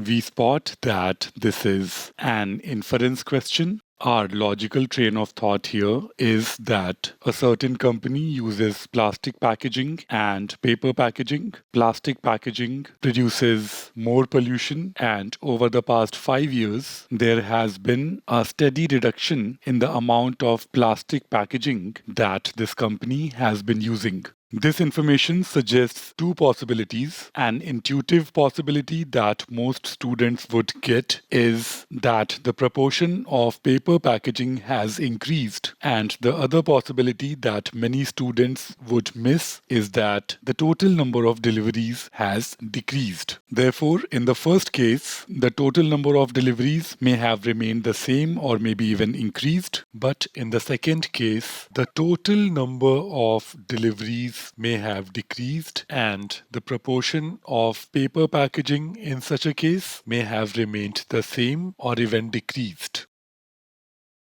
we spot that this is an inference question. Our logical train of thought here is that a certain company uses plastic packaging and paper packaging. Plastic packaging produces more pollution, and over the past 5 years, there has been a steady reduction in the amount of plastic packaging that this company has been using. This information suggests two possibilities. An intuitive possibility that most students would get is that the proportion of paper packaging has increased, and the other possibility that many students would miss is that the total number of deliveries has decreased. Therefore, in the first case, the total number of deliveries may have remained the same or maybe even increased, but in the second case, the total number of deliveries may have decreased and the proportion of paper packaging in such a case may have remained the same or even decreased.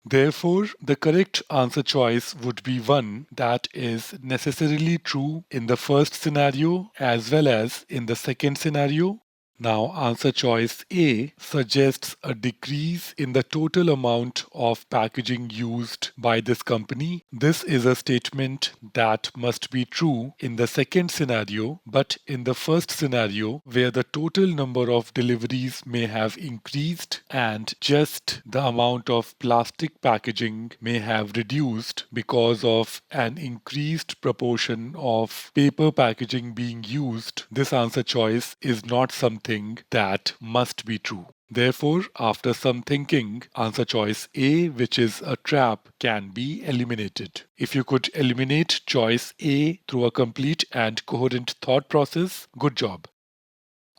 Therefore, the correct answer choice would be one that is necessarily true in the first scenario as well as in the second scenario. Now, answer choice A suggests a decrease in the total amount of packaging used by this company. This is a statement that must be true in the second scenario, but in the first scenario, where the total number of deliveries may have increased and just the amount of plastic packaging may have reduced because of an increased proportion of paper packaging being used, this answer choice is not something that must be true. Therefore, after some thinking, answer choice A, which is a trap, can be eliminated. If you could eliminate choice A through a complete and coherent thought process, good job.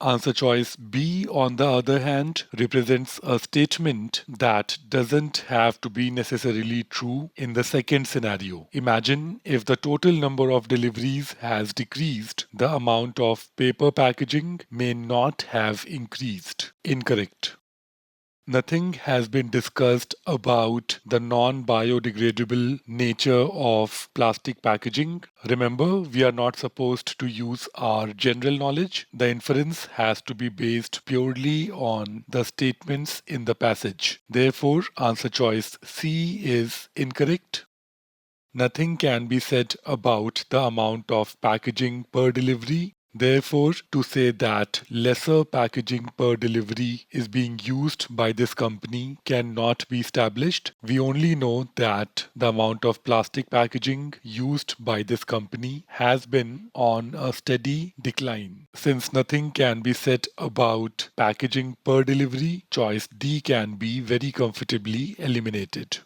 Answer choice B, on the other hand, represents a statement that doesn't have to be necessarily true in the second scenario. Imagine if the total number of deliveries has decreased, the amount of paper packaging may not have increased. Incorrect. Nothing has been discussed about the non-biodegradable nature of plastic packaging. Remember, we are not supposed to use our general knowledge. The inference has to be based purely on the statements in the passage. Therefore, answer choice C is incorrect. Nothing can be said about the amount of packaging per delivery. Therefore, to say that lesser packaging per delivery is being used by this company cannot be established. We only know that the amount of plastic packaging used by this company has been on a steady decline. Since nothing can be said about packaging per delivery, choice D can be very comfortably eliminated.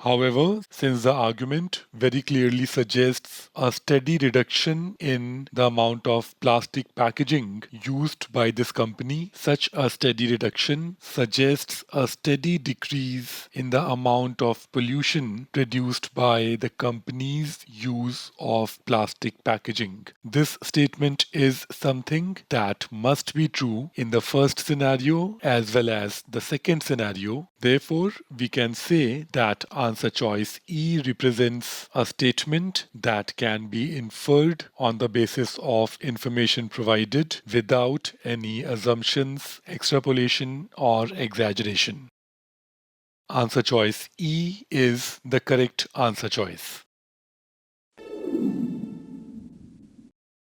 However, since the argument very clearly suggests a steady reduction in the amount of plastic packaging used by this company, such a steady reduction suggests a steady decrease in the amount of pollution produced by the company's use of plastic packaging. This statement is something that must be true in the first scenario as well as the second scenario. Therefore, we can say that answer choice E represents a statement that can be inferred on the basis of information provided without any assumptions, extrapolation, or exaggeration. Answer choice E is the correct answer choice.